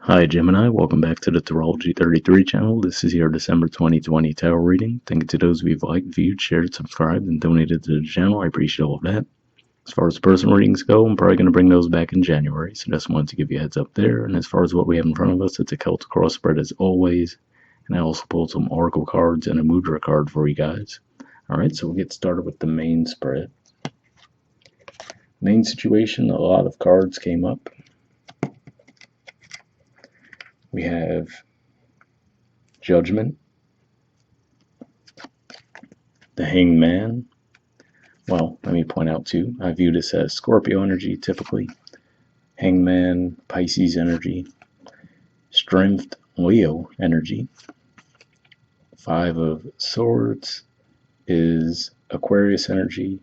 Hi Gemini, welcome back to the Astrology 33 channel. This is your December 2020 tarot reading. Thank you to those of you who've liked, viewed, shared, subscribed, and donated to the channel. I appreciate all of that. As far as personal readings go, I'm probably going to bring those back in January, so just wanted to give you a heads up there. And as far as what we have in front of us, it's a Celtic cross spread as always. And I also pulled some Oracle cards and a Mudra card for you guys. Alright, so we'll get started with the main spread. Main situation, a lot of cards came up. We have Judgment, the Hanged Man. Well, let me point out too, I view this as Scorpio energy typically. Hanged Man, Pisces energy. Strength, Leo energy. Five of Swords is Aquarius energy.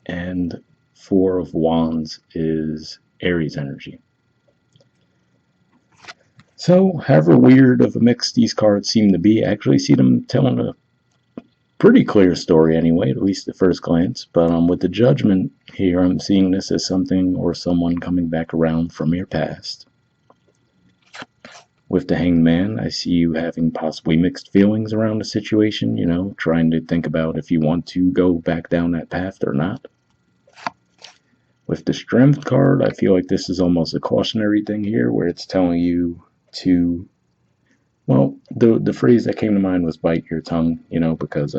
And Four of Wands is Aries energy. So, however weird of a mix these cards seem to be, I actually see them telling a pretty clear story anyway, at least at first glance. But with the Judgment here, I'm seeing this as something or someone coming back around from your past. With the Hanged Man, I see you having possibly mixed feelings around the situation, trying to think about if you want to go back down that path or not. With the Strength card, I feel like this is almost a cautionary thing here, where it's telling you to, well, the phrase that came to mind was bite your tongue, because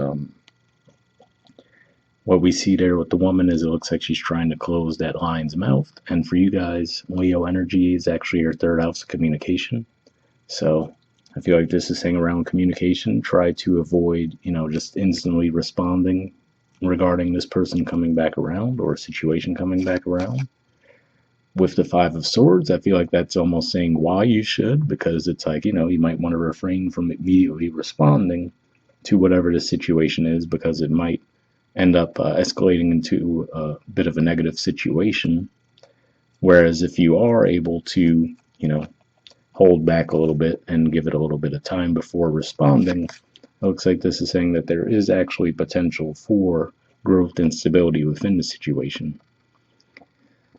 what we see there with the woman is it looks like she's trying to close that lion's mouth. And for you guys, Leo energy is actually your third house of communication. So I feel like this is saying around communication, try to avoid, just instantly responding regarding this person coming back around or a situation coming back around. With the Five of Swords, I feel like that's almost saying why you should, because it's like, you might want to refrain from immediately responding to whatever the situation is, because it might end up escalating into a bit of a negative situation. Whereas if you are able to, hold back a little bit and give it a little bit of time before responding, it looks like this is saying that there is actually potential for growth and stability within the situation.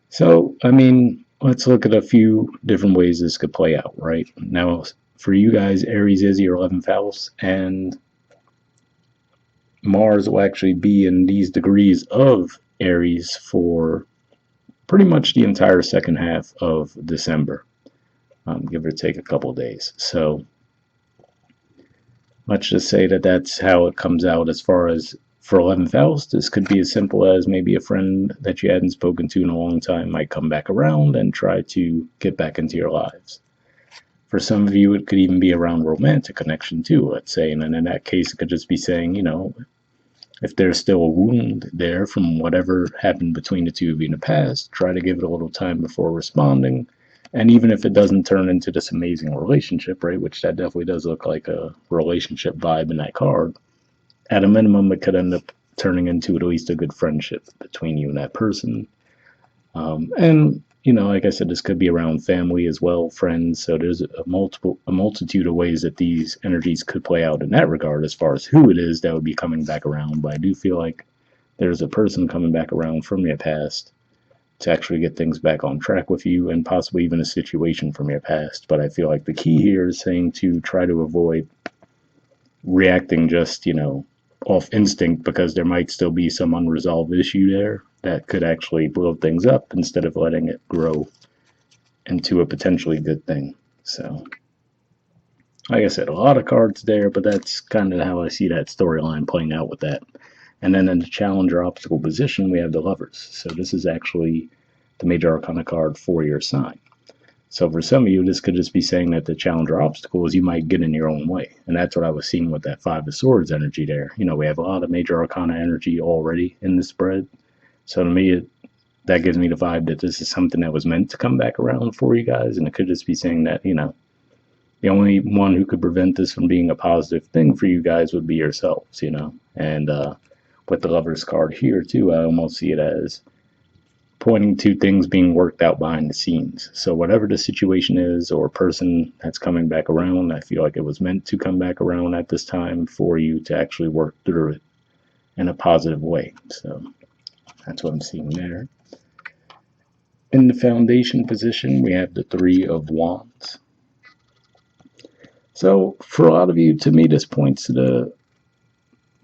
So, let's look at a few different ways this could play out, right? Now, for you guys, Aries is your 11th house, and Mars will actually be in these degrees of Aries for pretty much the entire second half of December, give or take a couple of days. So, let's just say that that's how it comes out as far as for 11th house. This could be as simple as maybe a friend that you hadn't spoken to in a long time might come back around and try to get back into your lives. For some of you, it could even be around romantic connection too, let's say. And then in that case, it could just be saying, if there's still a wound there from whatever happened between the two of you in the past, try to give it a little time before responding. And even if it doesn't turn into this amazing relationship, right, which that definitely does look like a relationship vibe in that card, at a minimum, it could end up turning into at least a good friendship between you and that person. And, like I said, this could be around family as well, friends. So there's a multitude of ways that these energies could play out in that regard as far as who it is that would be coming back around. But I do feel like there's a person coming back around from your past to actually get things back on track with you, and possibly even a situation from your past. But I feel like the key here is saying to try to avoid reacting just, off instinct, because there might still be some unresolved issue there that could actually blow things up instead of letting it grow into a potentially good thing. So, like I said, a lot of cards there, but that's kind of how I see that storyline playing out with that. And then in the challenger obstacle position, we have the Lovers. So this is actually the major arcana card for your sign. So for some of you, this could just be saying that the challenger obstacle is you might get in your own way. And that's what I was seeing with that Five of Swords energy there. We have a lot of major arcana energy already in the spread. So to me, that gives me the vibe that this is something that was meant to come back around for you guys. And it could just be saying that, the only one who could prevent this from being a positive thing for you guys would be yourselves, And with the Lovers card here, too, I almost see it as pointing to things being worked out behind the scenes. So whatever the situation is or person that's coming back around, I feel like it was meant to come back around at this time for you to actually work through it in a positive way. So that's what I'm seeing there. In the foundation position, we have the Three of Wands. So for a lot of you, to me, this points to the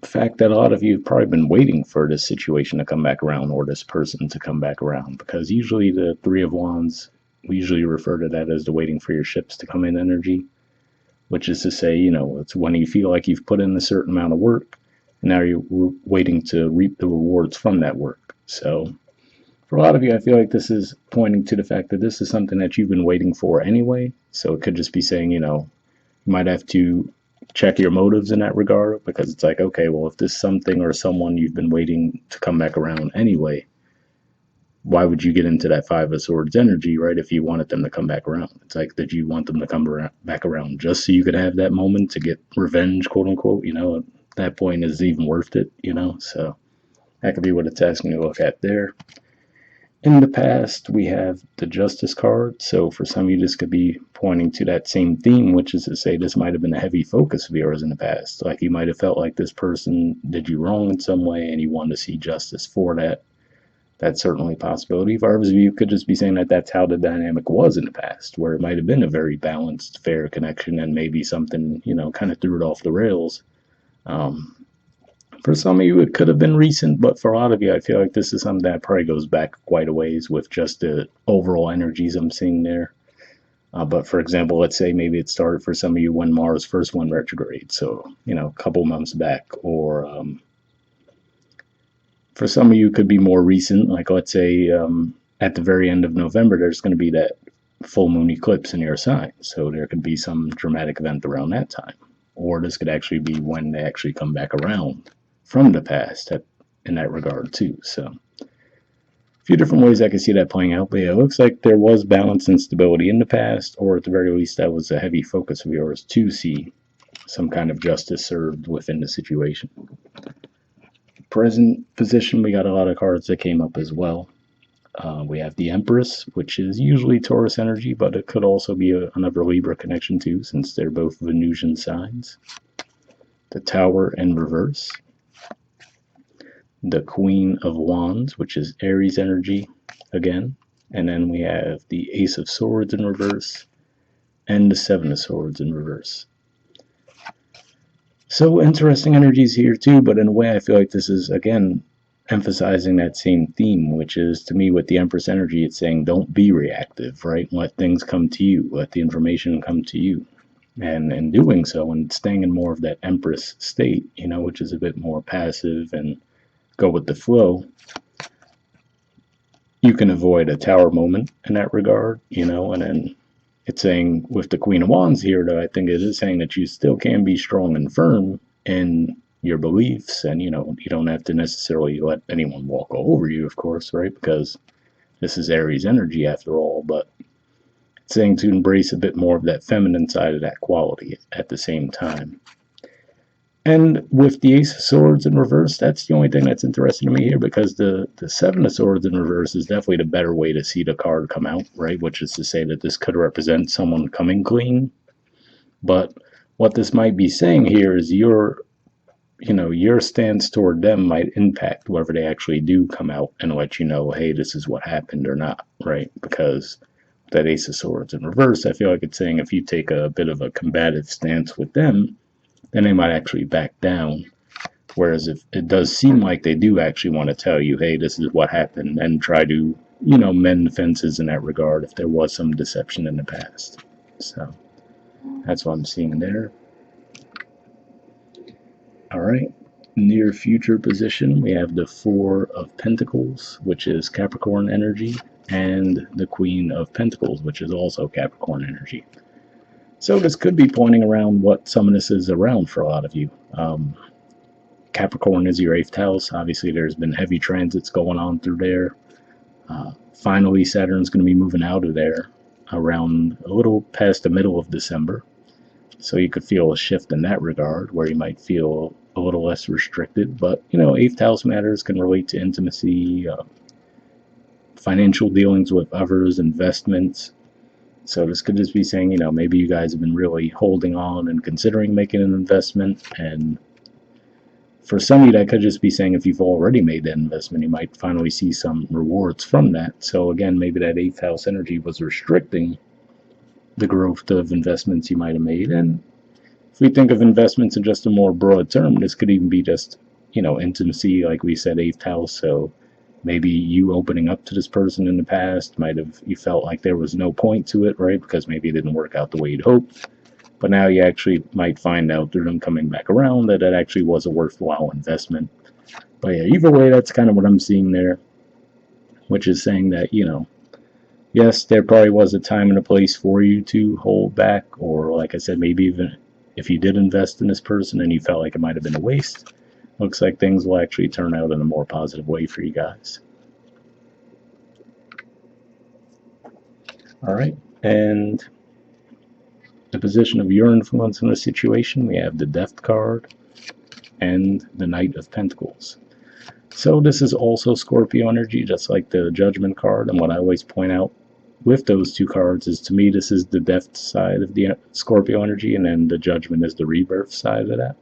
fact that a lot of you have probably been waiting for this situation to come back around or this person to come back around, because usually the Three of Wands, we usually refer to that as the waiting for your ships to come in energy, which is to say, it's when you feel like you've put in a certain amount of work, and now you're waiting to reap the rewards from that work. So for a lot of you, I feel like this is pointing to the fact that this is something that you've been waiting for anyway. So it could just be saying, you might have to check your motives in that regard, because it's like, okay, well, if this something or someone you've been waiting to come back around anyway, why would you get into that Five of Swords energy, right? If you wanted them to come back around, it's like, did you want them to come back around just so you could have that moment to get revenge, quote unquote? At that point, is it even worth it? So that could be what it's asking you to look at there. In the past, we have the Justice card. So for some of you, this could be pointing to that same theme, which is to say this might have been a heavy focus of yours in the past. Like you might have felt like this person did you wrong in some way and you wanted to see justice for that. That's certainly a possibility. For others of you, could just be saying that that's how the dynamic was in the past, where it might have been a very balanced, fair connection, and maybe something, kind of threw it off the rails. For some of you, it could have been recent, but for a lot of you, I feel like this is something that probably goes back quite a ways with just the overall energies I'm seeing there. But for example, let's say maybe it started for some of you when Mars first went retrograde, so, a couple months back. Or for some of you, it could be more recent, like let's say at the very end of November, there's going to be that full moon eclipse in your sign. So there could be some dramatic event around that time. Or this could actually be when they actually come back around from the past in that regard too. So a few different ways I can see that playing out. But yeah, it looks like there was balance and stability in the past, or at the very least that was a heavy focus of yours to see some kind of justice served within the situation. Present position, we got a lot of cards that came up as well. We have the Empress, which is usually Taurus energy, but it could also be another Libra connection too, since they're both Venusian signs. The Tower in reverse. The Queen of Wands, which is Aries energy again. And then we have the Ace of Swords in reverse and the Seven of Swords in reverse. So interesting energies here too, but in a way I feel like this is, again, emphasizing that same theme, which is, to me, with the Empress energy, it's saying don't be reactive, right? Let things come to you. Let the information come to you. And in doing so, and staying in more of that Empress state, which is a bit more passive and go with the flow, you can avoid a tower moment in that regard, and then it's saying with the Queen of Wands here, though, I think it is saying that you still can be strong and firm in your beliefs, and you don't have to necessarily let anyone walk all over you, of course, right? Because this is Aries energy after all, but it's saying to embrace a bit more of that feminine side of that quality at the same time. And with the Ace of Swords in reverse, that's the only thing that's interesting to me here, because the Seven of Swords in reverse is definitely the better way to see the card come out, right? Which is to say that this could represent someone coming clean. But what this might be saying here is your stance toward them might impact whether they actually do come out and let you know, hey, this is what happened or not, right? Because that Ace of Swords in reverse, I feel like it's saying if you take a bit of a combative stance with them, then they might actually back down. Whereas if it does seem like they do actually want to tell you, hey, this is what happened, and try to, mend fences in that regard if there was some deception in the past. So that's what I'm seeing there. All right. Near future position, we have the Four of Pentacles, which is Capricorn energy, and the Queen of Pentacles, which is also Capricorn energy. So this could be pointing around what some of this is around for a lot of you. Capricorn is your 8th house. Obviously, there's been heavy transits going on through there. Finally, Saturn's going to be moving out of there around a little past the middle of December. So you could feel a shift in that regard, where you might feel a little less restricted. But, 8th house matters can relate to intimacy, financial dealings with others, investments. So this could just be saying, maybe you guys have been really holding on and considering making an investment, and For some of you, that could just be saying if you've already made that investment, you might finally see some rewards from that. So again, maybe that 8th house energy was restricting the growth of investments you might have made. And if we think of investments in just a more broad term, this could even be just, intimacy, like we said, 8th house. So maybe you opening up to this person in the past you felt like there was no point to it, right? Because maybe it didn't work out the way you'd hoped. But now you actually might find out through them coming back around that it actually was a worthwhile investment. But yeah, either way, that's kind of what I'm seeing there, which is saying that, yes, there probably was a time and a place for you to hold back, or like I said, maybe even if you did invest in this person and you felt like it might have been a waste, looks like things will actually turn out in a more positive way for you guys. All right, and the position of your influence in the situation, we have the Death card and the Knight of Pentacles. So this is also Scorpio energy, just like the Judgment card. And what I always point out with those two cards is, to me, this is the Death side of the Scorpio energy, and then the Judgment is the Rebirth side of that.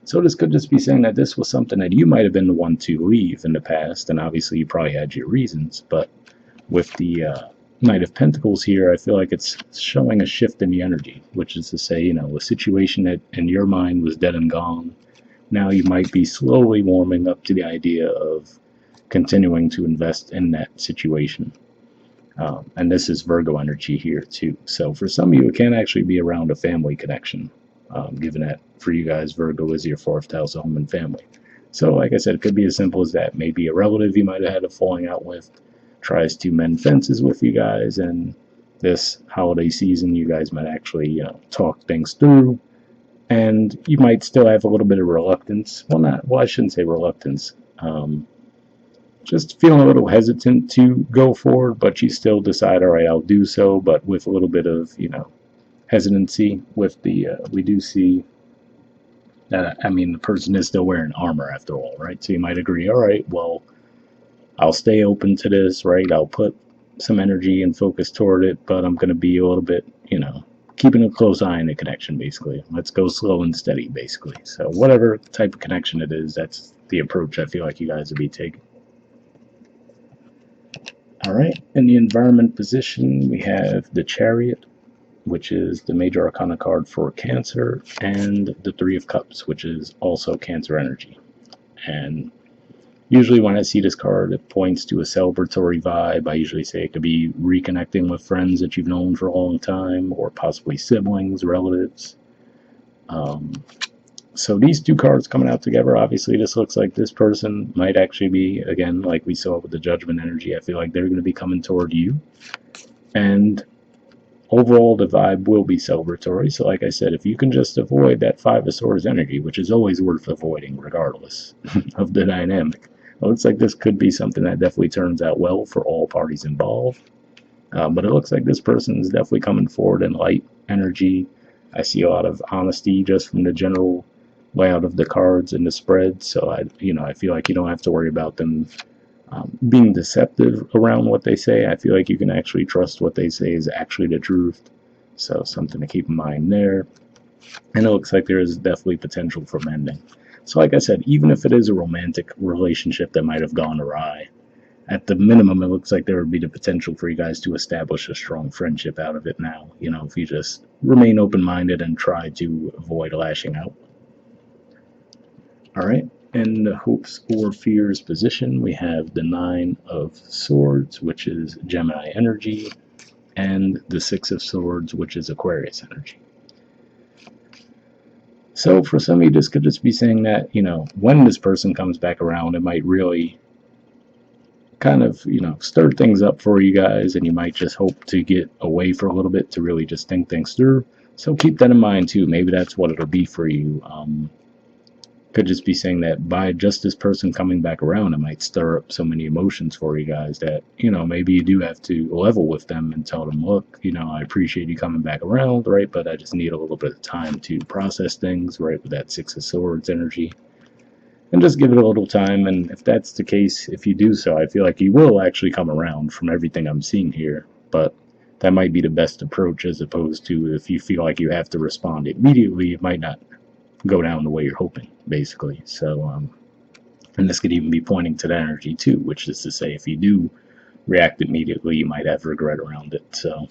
So this could just be saying that this was something that you might have been the one to leave in the past, and obviously you probably had your reasons, but with the Knight of Pentacles here, I feel like it's showing a shift in the energy, which is to say, a situation that in your mind was dead and gone, now you might be slowly warming up to the idea of continuing to invest in that situation. And this is Virgo energy here too. So for some of you, it can actually be around a family connection, given that for you guys, Virgo is your 4th house home and family. So like I said, it could be as simple as that. Maybe a relative you might have had a falling out with tries to mend fences with you guys, and this holiday season you guys might actually talk things through, and you might still have a little bit of reluctance. Well, I shouldn't say reluctance. Just feeling a little hesitant to go forward, but you still decide, all right, I'll do so, but with a little bit of hesitancy. With the we do see that, the person is still wearing armor after all, right? So you might agree, all right, well, I'll stay open to this, right? I'll put some energy and focus toward it, but I'm going to be a little bit, keeping a close eye on the connection, basically. Let's go slow and steady, basically. So whatever type of connection it is, that's the approach I feel like you guys would be taking. All right, in the environment position, we have the Chariot, which is the major arcana card for Cancer, and the Three of Cups, which is also Cancer energy. And usually when I see this card, it points to a celebratory vibe. I usually say it could be reconnecting with friends that you've known for a long time, or possibly siblings, relatives. So these two cards coming out together, obviously this looks like this person might actually be, again, like we saw with the Judgment energy, I feel like they're going to be coming toward you. And overall, the vibe will be celebratory. So like I said, if you can just avoid that Five of Swords energy, which is always worth avoiding regardless of the dynamic, it looks like this could be something that definitely turns out well for all parties involved. But it looks like this person is definitely coming forward in light energy. I see a lot of honesty just from the general layout of the cards and the spread. So I feel like you don't have to worry about them being deceptive around what they say. I feel like you can actually trust what they say is actually the truth. So something to keep in mind there. And it looks like there is definitely potential for mending. So like I said, even if it is a romantic relationship that might have gone awry, at the minimum, it looks like there would be the potential for you guys to establish a strong friendship out of it now. If you just remain open-minded and try to avoid lashing out. All right, in the hopes or fears position, we have the Nine of Swords, which is Gemini energy, and the Six of Swords, which is Aquarius energy. So for some of you, this could just be saying that, when this person comes back around, it might really kind of, stir things up for you guys, and you might just hope to get away for a little bit to really just think things through. So keep that in mind too. Maybe that's what it'll be for you. Could just be saying that by just this person coming back around, it might stir up so many emotions for you guys that, maybe you do have to level with them and tell them, look, I appreciate you coming back around, right? But I just need a little bit of time to process things, right? With that Six of Swords energy. And just give it a little time. And if that's the case, if you do so, I feel like you will actually come around from everything I'm seeing here. But that might be the best approach, as opposed to if you feel like you have to respond immediately, it might not go down the way you're hoping. basically. So, and this could even be pointing to that energy too, which is to say, if you do react immediately, you might have regret around it. So,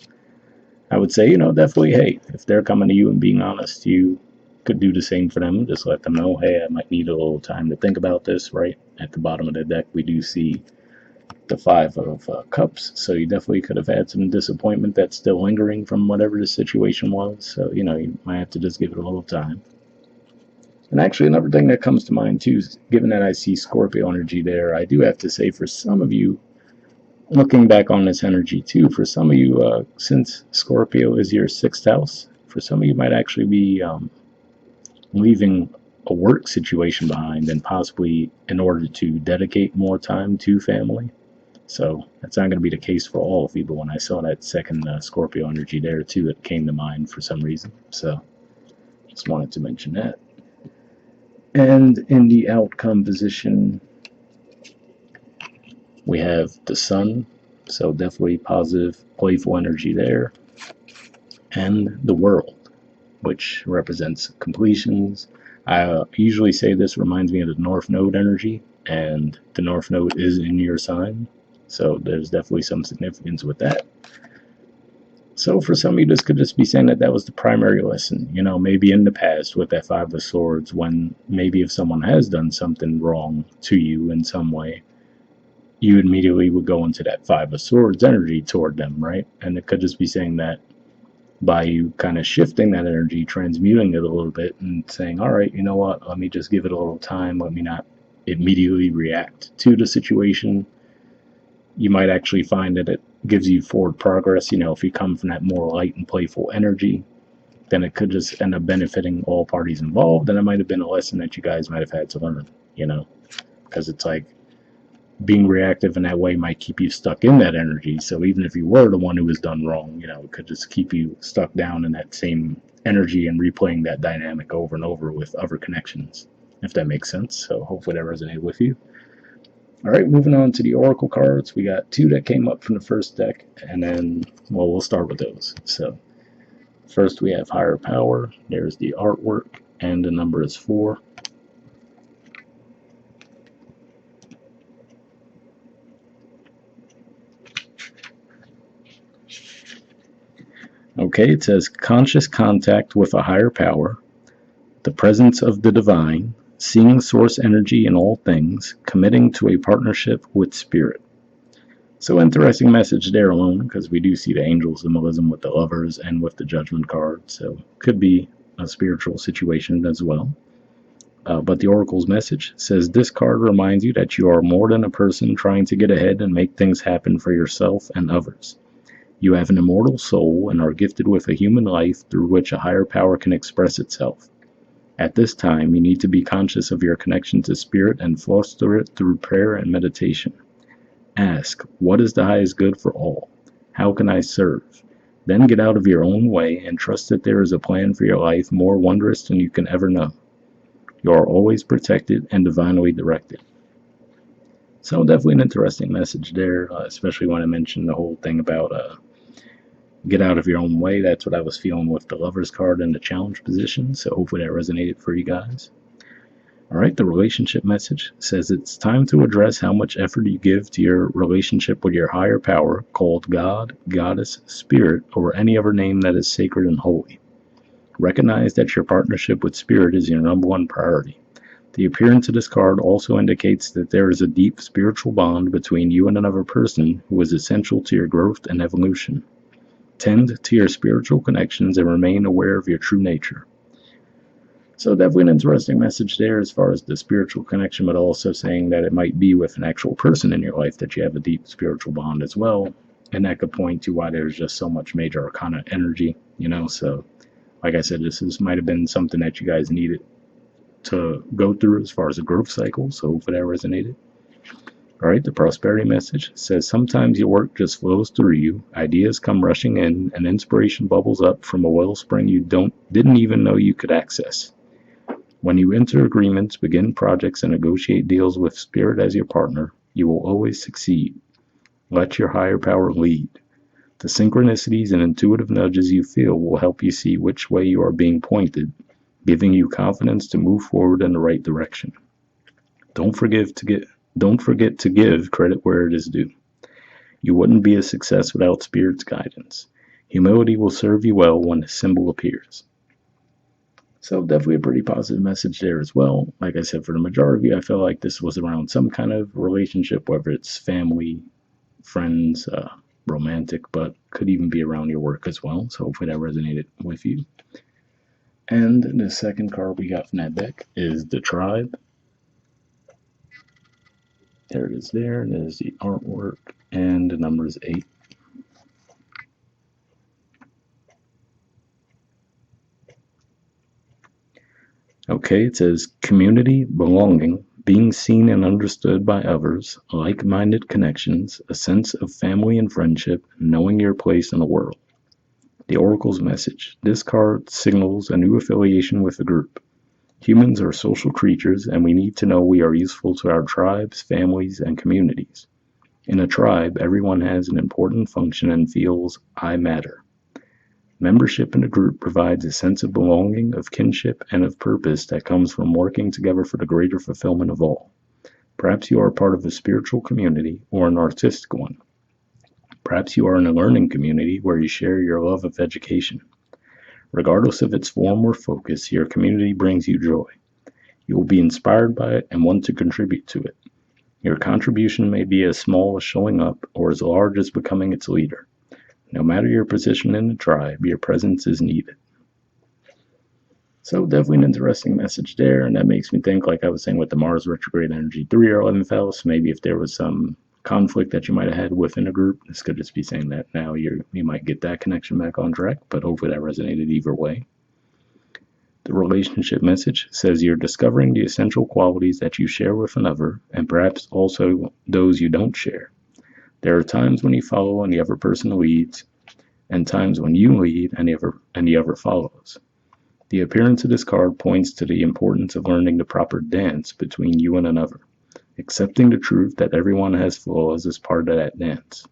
I would say, definitely, hey, if they're coming to you and being honest, you could do the same for them. Just let them know, hey, I might need a little time to think about this, right? At the bottom of the deck, we do see the Five of Cups. So you definitely could have had some disappointment that's still lingering from whatever the situation was. So, you might have to just give it a little time. And actually, another thing that comes to mind too, given that I see Scorpio energy there, I do have to say for some of you, looking back on this energy too, for some of you, since Scorpio is your sixth house, for some of you might actually be leaving a work situation behind and possibly in order to dedicate more time to family. So that's not going to be the case for all of you, but when I saw that second Scorpio energy there too, it came to mind for some reason. So just wanted to mention that. And in the outcome position, we have the sun, so definitely positive, playful energy there, and the world, which represents completions. I usually say this reminds me of the North Node energy, and the North Node is in your sign, so there's definitely some significance with that. So for some of you, this could just be saying that that was the primary lesson. Maybe in the past with that Five of Swords, when maybe if someone has done something wrong to you in some way, you immediately would go into that Five of Swords energy toward them, right? And it could just be saying that by you kind of shifting that energy, transmuting it a little bit, and saying, all right, you know what, let me just give it a little time, let me not immediately react to the situation. You might actually find that it gives you forward progress. If you come from that more light and playful energy, then it could just end up benefiting all parties involved, and it might have been a lesson that you guys might have had to learn, because it's like, being reactive in that way might keep you stuck in that energy. So even if you were the one who was done wrong, it could just keep you stuck down in that same energy and replaying that dynamic over and over with other connections, if that makes sense. So hopefully that resonated with you. All right, moving on to the Oracle cards. We got two that came up from the first deck, and then, we'll start with those. So first we have Higher Power. There's the artwork, and the number is 4. Okay, it says conscious contact with a higher power, the presence of the divine, seeing source energy in all things, committing to a partnership with spirit. So interesting message there alone, because we do see the angel symbolism with the lovers and with the judgment card, so could be a spiritual situation as well. But the oracle's message says this card reminds you that you are more than a person trying to get ahead and make things happen for yourself and others. You have an immortal soul and are gifted with a human life through which a higher power can express itself. At this time, you need to be conscious of your connection to spirit and foster it through prayer and meditation. Ask, what is the highest good for all? How can I serve? Then get out of your own way and trust that there is a plan for your life more wondrous than you can ever know. You are always protected and divinely directed. So definitely an interesting message there, especially when I mentioned the whole thing about get out of your own way. That's what I was feeling with the Lovers card and the challenge position, so hopefully that resonated for you guys. Alright, the relationship message says it's time to address how much effort you give to your relationship with your higher power, called God, Goddess, Spirit, or any other name that is sacred and holy. Recognize that your partnership with Spirit is your number one priority. The appearance of this card also indicates that there is a deep spiritual bond between you and another person who is essential to your growth and evolution. Tend to your spiritual connections and remain aware of your true nature. So definitely an interesting message there as far as the spiritual connection, but also saying that it might be with an actual person in your life that you have a deep spiritual bond as well. And that could point to why there's just so much major arcana energy, so like I said, might have been something that you guys needed to go through as far as a growth cycle, so hopefully that resonated. Alright, the prosperity message says sometimes your work just flows through you, ideas come rushing in, and inspiration bubbles up from a wellspring you didn't even know you could access. When you enter agreements, begin projects, and negotiate deals with Spirit as your partner, you will always succeed. Let your higher power lead. The synchronicities and intuitive nudges you feel will help you see which way you are being pointed, giving you confidence to move forward in the right direction. Don't forget to give credit where it is due. You wouldn't be a success without Spirit's guidance. Humility will serve you well when the symbol appears. So definitely a pretty positive message there as well. Like I said, for the majority of you, I feel like this was around some kind of relationship, whether it's family, friends, romantic, but could even be around your work as well. So hopefully that resonated with you. And the second card we got from that deck is the Tribe. There it is there. There's the artwork, and the number is 8. Okay, it says community, belonging, being seen and understood by others, like-minded connections, a sense of family and friendship, knowing your place in the world. The Oracle's message. This card signals a new affiliation with a group. Humans are social creatures, and we need to know we are useful to our tribes, families, and communities. In a tribe, everyone has an important function and feels, I matter. Membership in a group provides a sense of belonging, of kinship, and of purpose that comes from working together for the greater fulfillment of all. Perhaps you are part of a spiritual community or an artistic one. Perhaps you are in a learning community where you share your love of education. Regardless of its form or focus, your community brings you joy. You will be inspired by it and want to contribute to it. Your contribution may be as small as showing up or as large as becoming its leader. No matter your position in the tribe, your presence is needed. So definitely an interesting message there, and that makes me think, like I was saying with the Mars retrograde energy 3 or 11th house, maybe if there was some conflict that you might have had within a group, this could just be saying that now you might get that connection back on track, but hopefully that resonated either way. The relationship message says you're discovering the essential qualities that you share with another, and perhaps also those you don't share. There are times when you follow and the other person leads, and times when you lead and the other follows. The appearance of this card points to the importance of learning the proper dance between you and another. Accepting the truth that everyone has flaws is part of that dance.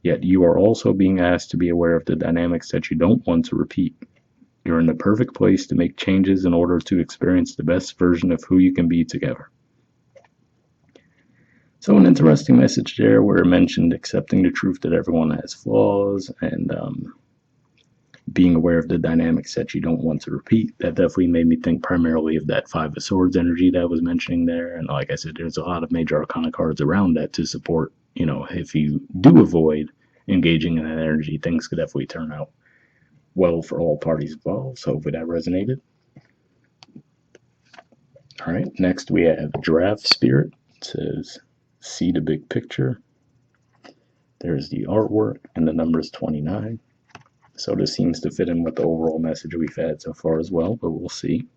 Yet you are also being asked to be aware of the dynamics that you don't want to repeat. You're in the perfect place to make changes in order to experience the best version of who you can be together. So an interesting message there where it mentioned accepting the truth that everyone has flaws and being aware of the dynamics that you don't want to repeat. That definitely made me think primarily of that Five of Swords energy that I was mentioning there. And like I said, there's a lot of major arcana cards around that to support, if you do avoid engaging in that energy, things could definitely turn out well for all parties involved. So hopefully that resonated. All right, next we have Giraffe Spirit. It says, see the big picture. There's the artwork, and the number is 29. So this seems to fit in with the overall message we've had so far as well, but we'll see.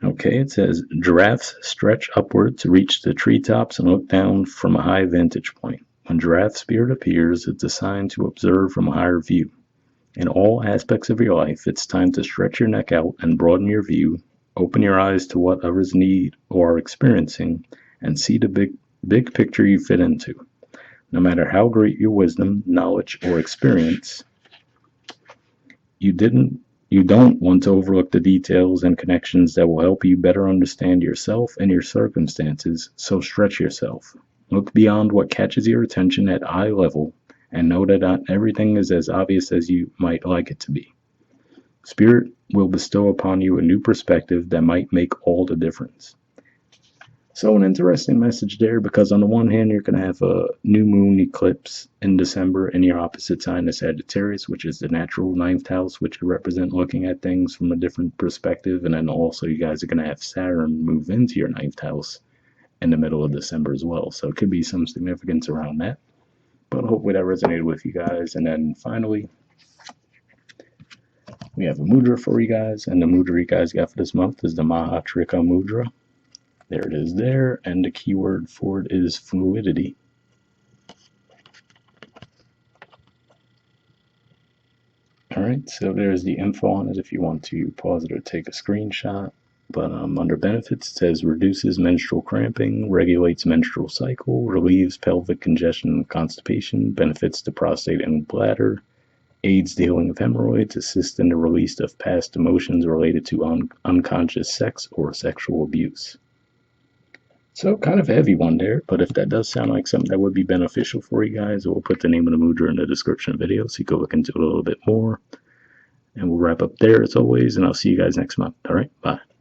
Okay, it says giraffes stretch upward to reach the treetops and look down from a high vantage point. When giraffe spirit appears, it's a sign to observe from a higher view. In all aspects of your life, it's time to stretch your neck out and broaden your view, open your eyes to what others need or are experiencing, and see the big picture you fit into. No matter how great your wisdom, knowledge, or experience, you don't want to overlook the details and connections that will help you better understand yourself and your circumstances, so stretch yourself. Look beyond what catches your attention at eye level and know that not everything is as obvious as you might like it to be. Spirit will bestow upon you a new perspective that might make all the difference. So an interesting message there, because on the one hand, you're going to have a new moon eclipse in December in your opposite sign of Sagittarius, which is the natural 9th house, which could represent looking at things from a different perspective. And then also you guys are going to have Saturn move into your 9th house in the middle of December as well. So it could be some significance around that. But hopefully that resonated with you guys. And then finally, we have a Mudra for you guys. And the Mudra you guys got for this month is the Mahatrika Mudra. There it is there, and the keyword for it is fluidity. All right, so there's the info on it if you want to pause it or take a screenshot. But under benefits, it says reduces menstrual cramping, regulates menstrual cycle, relieves pelvic congestion and constipation, benefits the prostate and bladder, aids the healing of hemorrhoids, assists in the release of past emotions related to unconscious sex or sexual abuse. So kind of a heavy one there, but if that does sound like something that would be beneficial for you guys, we'll put the name of the Mudra in the description of the video so you can look into it a little bit more. And we'll wrap up there as always, and I'll see you guys next month. All right, bye.